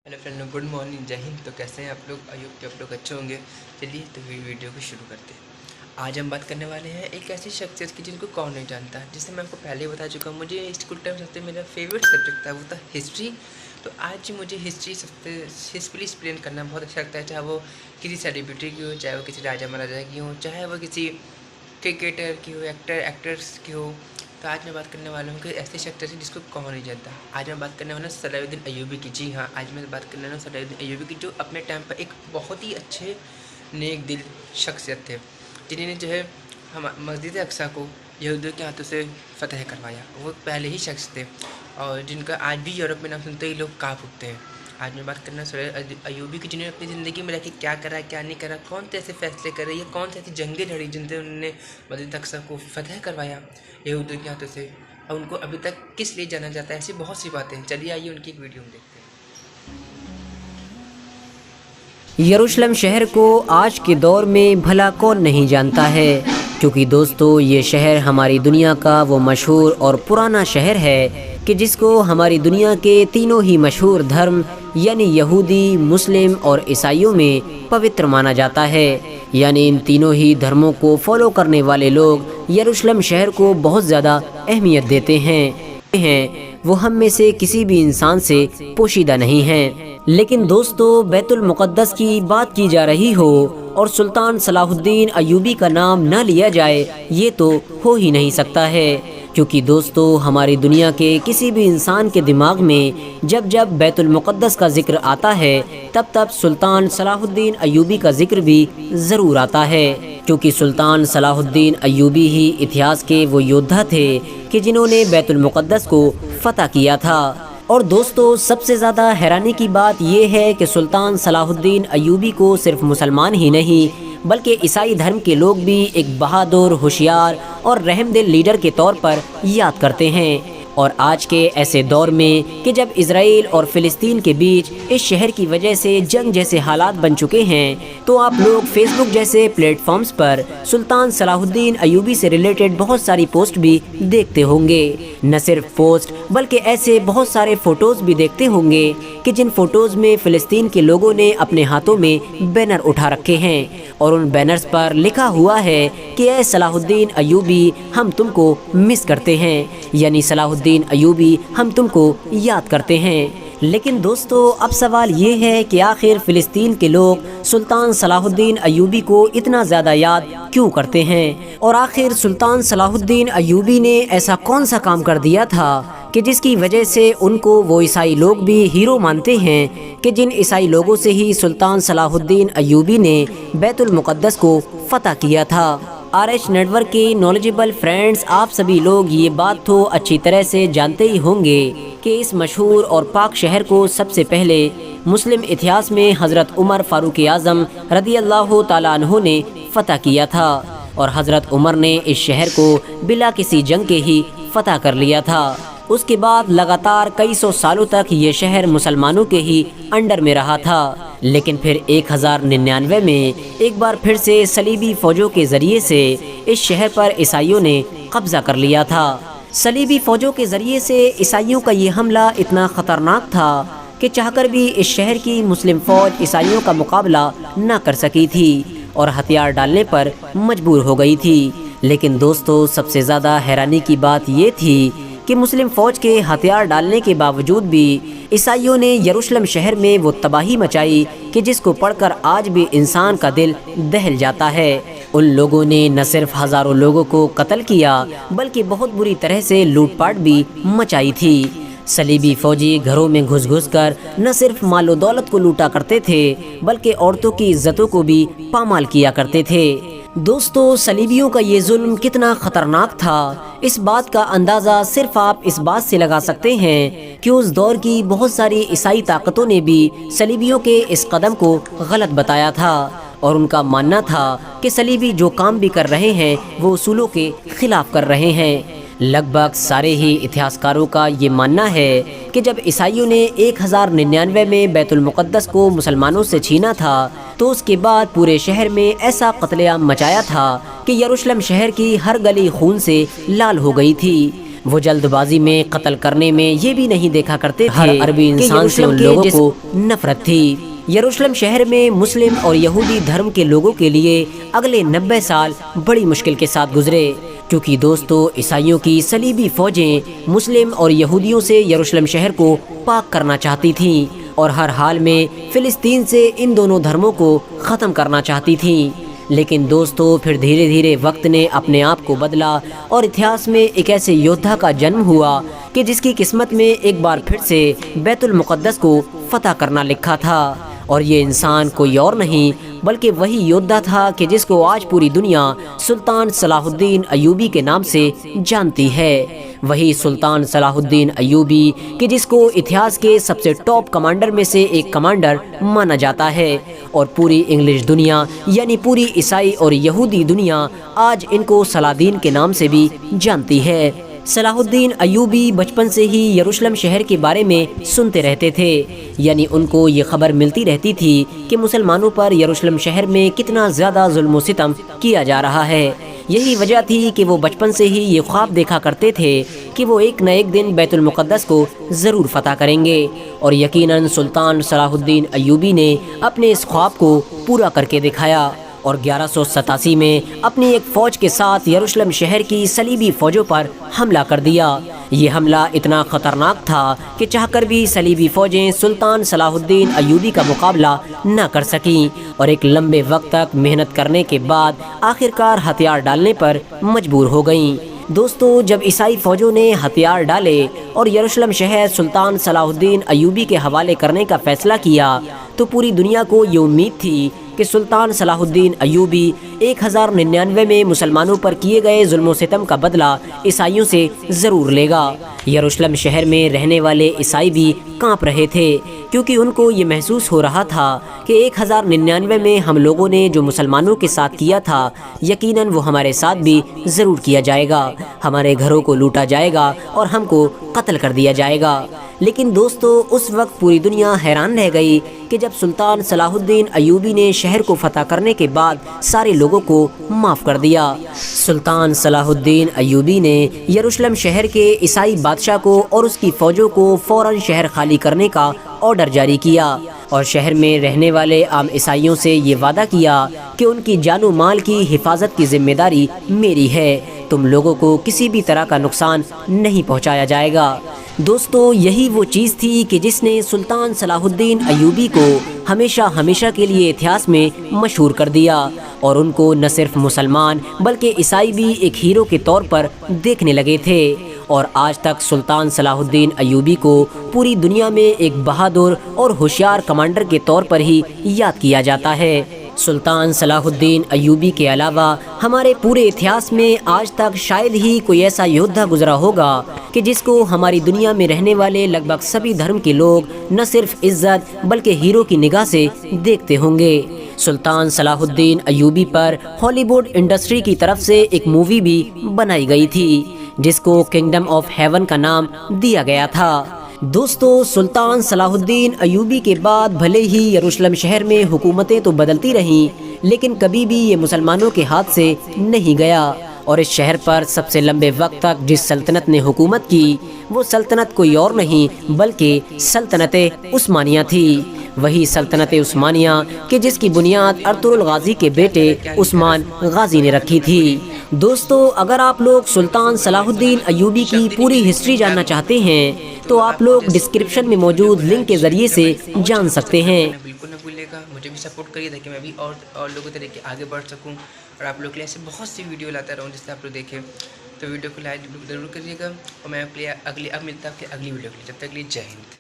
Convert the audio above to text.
Hello friend, good morning, जय हिंद। तो कैसे हैं आप लोग? आई होप कि आप लोग अच्छे होंगे। चलिए तो वीडियो को शुरू करते हैं। आज हम बात करने वाले हैं एक ऐसी शख्सियत की जिनको कौन नहीं जानता, जिसे मैं आपको पहले ही बता चुका हूँ। मुझे स्कूल टाइम सबसे मेरा फेवरेट सब्जेक्ट था, वो था हिस्ट्री। तो आज मुझे हिस्ट्री हिस्ट्री एक्सप्लेन करना बहुत अच्छा लगता है, चाहे वो किसी सेलिब्रिटी की हो, चाहे वो किसी राजा महाराजा की हो, चाहे वो किसी क्रिकेटर की हो, एक्टर्स की हो। तो आज मैं बात करने वाला हूँ कि ऐसे शख्सियत है जिसको कौन नहीं जानता। आज मैं बात करने वाला हूँ सलाहुद्दीन अय्यूबी की। जी हाँ, आज मैं बात करने वाला हूँ सलाहुद्दीन अय्यूबी की, जो अपने टाइम पर एक बहुत ही अच्छे नेक दिल शख्सियत थे, जिन्होंने जो है हम मस्जिद अक्सा को यहूदियों के हाथों से फ़तह करवाया। वो पहले ही शख्स थे और जिनका आज भी यूरोप में नाम सुनते ही लोग काँप उठते हैं। आज मैं बात करना सलाहुद्दीन अय्यूबी की, जिन्होंने अपनी ज़िंदगी में रह के क्या करा, क्या नहीं करा, कौन से ऐसे फैसले करे, या कौन सी ऐसी जंगें लड़ी जिनसे उन्होंने मस्जिद अक्सा को फ़तह करवाया यहूदियों के हाथों से, और उनको अभी तक किस लिए जाना जाता है। ऐसी बहुत सी बातें। चलिए आइए उनकी एक वीडियो में देखते हैं। यरूशलेम शहर को आज के दौर में भला कौन नहीं जानता है, क्योंकि दोस्तों ये शहर हमारी दुनिया का वो मशहूर और पुराना शहर है कि जिसको हमारी दुनिया के तीनों ही मशहूर धर्म यानी यहूदी, मुस्लिम और ईसाइयों में पवित्र माना जाता है। यानी इन तीनों ही धर्मों को फॉलो करने वाले लोग यरूशलेम शहर को बहुत ज़्यादा अहमियत देते हैं। वो हम में से किसी भी इंसान से पोशीदा नहीं हैं। लेकिन दोस्तों, बैतुल मुक़द्दस की बात की जा रही हो और सुल्तान सलाहुद्दीन अय्यूबी का नाम न लिया जाए, ये तो हो ही नहीं सकता है। क्योंकि दोस्तों, हमारी दुनिया के किसी भी इंसान के दिमाग में जब जब बैतुल मुक़द्दस का जिक्र आता है, तब तब सुल्तान सलाहुद्दीन अय्यूबी का जिक्र भी ज़रूर आता है। क्योंकि सुल्तान सलाहुद्दीन अय्यूबी ही इतिहास के वो योद्धा थे कि जिन्होंने बैतुल मुक़द्दस को फ़तह किया था। और दोस्तों, सबसे ज़्यादा हैरानी की बात यह है कि सुल्तान सलाहुद्दीन अय्यूबी को सिर्फ मुसलमान ही नहीं बल्कि ईसाई धर्म के लोग भी एक बहादुर, होशियार और रहमदिल लीडर के तौर पर याद करते हैं। और आज के ऐसे दौर में कि जब इजराइल और फ़िलिस्तीन के बीच इस शहर की वजह से जंग जैसे हालात बन चुके हैं, तो आप लोग फेसबुक जैसे प्लेटफॉर्म्स पर सुल्तान सलाहुद्दीन अय्यूबी से रिलेटेड बहुत सारी पोस्ट भी देखते होंगे। न सिर्फ पोस्ट बल्कि ऐसे बहुत सारे फ़ोटोज़ भी देखते होंगे कि जिन फ़ोटोज़ में फ़िलिस्तीन के लोगों ने अपने हाथों में बैनर उठा रखे हैं और उन बैनर्स पर लिखा हुआ है कि ए सलाहुद्दीन अय्यूबी, हम तुमको मिस करते हैं, यानी सलाहुद्दीन अय्यूबी, हम तुमको याद करते हैं। लेकिन दोस्तों, अब सवाल ये है कि आखिर फ़िलिस्तीन के लोग सुल्तान सलाहुद्दीन अय्यूबी को इतना ज़्यादा याद क्यों करते हैं, और आखिर सुल्तान सलाहुद्दीन अय्यूबी ने ऐसा कौन सा काम कर दिया था कि जिसकी वजह से उनको वो ईसाई लोग भी हीरो मानते हैं, कि जिन ईसाई लोगों से ही सुल्तान सलाहुद्दीन अय्यूबी ने बैतुल मुक़द्दस को फ़तह किया था। RH नेटवर्क के नॉलेजेबल फ्रेंड्स, आप सभी लोग ये बात तो अच्छी तरह से जानते ही होंगे कि इस मशहूर और पाक शहर को सबसे पहले मुस्लिम इतिहास में हज़रत उमर फ़ारूक आज़म रज़ी अल्लाह ताला अन्हु ने फ़तह किया था, और हज़रत उमर ने इस शहर को बिला किसी जंग के ही फ़तह कर लिया था। उसके बाद लगातार कई सौ सालों तक ये शहर मुसलमानों के ही अंडर में रहा था। लेकिन फिर 1099 में एक बार फिर से सलीबी फ़ौजों के ज़रिए से इस शहर पर ईसाइयों ने कब्ज़ा कर लिया था। सलीबी फ़ौजों के ज़रिए से ईसाइयों का ये हमला इतना ख़तरनाक था कि चाहकर भी इस शहर की मुस्लिम फ़ौज ईसाइयों का मुकाबला न कर सकी थी और हथियार डालने पर मजबूर हो गई थी। लेकिन दोस्तों, सबसे ज़्यादा हैरानी की बात ये थी कि मुस्लिम फ़ौज के हथियार डालने के बावजूद भी ईसाइयों ने यरूशलेम शहर में वो तबाही मचाई कि जिसको पढ़कर आज भी इंसान का दिल दहल जाता है। उन लोगों ने न सिर्फ हज़ारों लोगों को कत्ल किया बल्कि बहुत बुरी तरह से लूटपाट भी मचाई थी। सलीबी फ़ौजी घरों में घुस घुस कर न सिर्फ मालो दौलत को लूटा करते थे बल्कि औरतों की इज्जतों को भी पामाल किया करते थे। दोस्तों, सलीबियों का ये जुल्म कितना ख़तरनाक था, इस बात का अंदाज़ा सिर्फ आप इस बात से लगा सकते हैं कि उस दौर की बहुत सारी ईसाई ताकतों ने भी सलीबियों के इस कदम को गलत बताया था, और उनका मानना था कि सलीबी जो काम भी कर रहे हैं वो उसूलों के ख़िलाफ़ कर रहे हैं। लगभग सारे ही इतिहासकारों का ये मानना है कि जब ईसाइयों ने 1099 में बैतुल मुक़द्दस को मुसलमानों से छीना था, तो उसके बाद पूरे शहर में ऐसा कत्लेआम मचाया था कि यरूशलेम शहर की हर गली खून से लाल हो गई थी। وہ جلد بازی میں قتل کرنے میں یہ بھی نہیں دیکھا کرتے تھے ہر عربی انسان سے ان لوگوں کو نفرت تھی۔ یروشلم شہر میں مسلم اور یہودی دھرم کے لوگوں کے لیے اگلے 90 سال بڑی مشکل کے ساتھ گزرے، کیونکہ دوستو عیسائیوں کی صلیبی فوجیں مسلم اور یہودیوں سے یروشلم شہر کو پاک کرنا چاہتی تھیں اور ہر حال میں فلسطین سے ان دونوں دھرموں کو ختم کرنا چاہتی تھیں۔ لیکن دوستو پھر دھیرے دھیرے وقت نے اپنے آپ کو بدلا اور اتہاس میں ایک ایسے یودھا کا جنم ہوا کہ جس کی قسمت میں ایک بار پھر سے بیت المقدس کو فتح کرنا لکھا تھا، اور یہ انسان کوئی اور نہیں بلکہ وہی یودھا تھا کہ جس کو آج پوری دنیا سلطان صلاح الدین ایوبی کے نام سے جانتی ہے۔ وہی سلطان صلاح الدین ایوبی کہ جس کو اتہاس کے سب سے ٹاپ کمانڈر میں سے ایک کمانڈر مانا جاتا ہے، اور پوری انگلش دنیا یعنی پوری عیسائی اور یہودی دنیا آج ان کو صلاح الدین کے نام سے بھی جانتی ہے۔ صلاح الدین ایوبی بچپن سے ہی یروشلم شہر کے بارے میں سنتے رہتے تھے، یعنی ان کو یہ خبر ملتی رہتی تھی کہ مسلمانوں پر یروشلم شہر میں کتنا زیادہ ظلم و ستم کیا جا رہا ہے۔ یہی وجہ تھی کہ وہ بچپن سے ہی یہ خواب دیکھا کرتے تھے کہ وہ ایک نہ ایک دن بیت المقدس کو ضرور فتح کریں گے، اور یقیناً سلطان صلاح الدین ایوبی نے اپنے اس خواب کو پورا کر کے دکھایا، اور 1187 میں اپنی ایک فوج کے ساتھ یروشلم شہر کی صلیبی فوجوں پر حملہ کر دیا۔ یہ حملہ اتنا خطرناک تھا کہ چاہ کر بھی صلیبی فوجیں سلطان صلاح الدین ایوبی کا مقابلہ نہ کر سکیں، اور ایک لمبے وقت تک محنت کرنے کے بعد آخرکار ہتھیار ڈالنے پر مجبور ہو گئیں۔ دوستو جب عیسائی فوجوں نے ہتھیار ڈالے اور یروشلم شہر سلطان صلاح الدین ایوبی کے حوالے کرنے کا فیصلہ کیا تو پوری دنیا کو یہ امید تھی کہ سلطان صلاح الدین ایوبی 1099 میں مسلمانوں پر کیے گئے ظلم و ستم کا بدلہ عیسائیوں سے ضرور لے گا۔ یروشلم شہر میں رہنے والے عیسائی بھی کانپ رہے تھے، کیونکہ ان کو یہ محسوس ہو رہا تھا کہ 1099 میں ہم لوگوں نے جو مسلمانوں کے ساتھ کیا تھا یقیناً وہ ہمارے ساتھ بھی ضرور کیا جائے گا، ہمارے گھروں کو لوٹا جائے گا اور ہم کو قتل کر دیا جائے گا۔ لیکن دوستو اس وقت پوری دنیا حیران رہ گئی کہ جب سلطان صلاح الدین ایوبی نے شہر کو فتح کرنے کے بعد سارے لوگوں کو معاف کر دیا۔ سلطان صلاح الدین ایوبی نے یروشلم شہر کے عیسائی بادشاہ کو اور اس کی فوجوں کو فوراً شہر خالی کرنے کا آرڈر جاری کیا، اور شہر میں رہنے والے عام عیسائیوں سے یہ وعدہ کیا کہ ان کی جان و مال کی حفاظت کی ذمہ داری میری ہے، تم لوگوں کو کسی بھی طرح کا نقصان نہیں پہنچایا جائے گا۔ دوستو یہی وہ چیز تھی کہ جس نے سلطان صلاح الدین ایوبی کو ہمیشہ ہمیشہ کے لیے اتہاس میں مشہور کر دیا، اور ان کو نہ صرف مسلمان بلکہ عیسائی بھی ایک ہیرو کے طور پر دیکھنے لگے تھے، اور آج تک سلطان صلاح الدین ایوبی کو پوری دنیا میں ایک بہادر اور ہوشیار کمانڈر کے طور پر ہی یاد کیا جاتا ہے۔ سلطان صلاح الدین ایوبی کے علاوہ ہمارے پورے اتہاس میں آج تک شاید ہی کوئی ایسا یودھا گزرا ہوگا کہ جس کو ہماری دنیا میں رہنے والے لگ بھگ سبھی دھرم کے لوگ نہ صرف عزت بلکہ ہیرو کی نگاہ سے دیکھتے ہوں گے۔ سلطان صلاح الدین ایوبی پر ہالی ووڈ انڈسٹری کی طرف سے ایک مووی بھی بنائی گئی تھی جس کو کنگڈم آف ہیون کا نام دیا گیا تھا۔ دوستو سلطان صلاح الدین ایوبی کے بعد بھلے ہی یروشلم شہر میں حکومتیں تو بدلتی رہیں، لیکن کبھی بھی یہ مسلمانوں کے ہاتھ سے نہیں گیا، اور اس شہر پر سب سے لمبے وقت تک جس سلطنت نے حکومت کی وہ سلطنت کوئی اور نہیں بلکہ سلطنت عثمانیہ تھی۔ وہی سلطنت عثمانیہ کہ جس کی بنیاد ارطغرل غازی کے بیٹے عثمان غازی نے رکھی تھی۔ دوستو اگر آپ لوگ سلطان صلاح الدین ایوبی کی پوری ہسٹری جاننا چاہتے ہیں تو آپ لوگ ڈسکرپشن میں موجود لنک کے ذریعے سے جان سکتے ہیں۔ بالکل نہ بھولے گا، مجھے بھی سپورٹ کریے تاکہ میں بھی اور لوگوں کے طریقے آگے بڑھ سکوں، اور آپ لوگ کے لیے ایسے بہت سی ویڈیو لاتا رہوں جس سے آپ لوگ دیکھیں۔ تو ویڈیو کو لائک ضرور کریے گا، اور میں اب ملتا ہوں آپ کی اگلی ویڈیو کے لیے، جب تک کے لیے جے ہند۔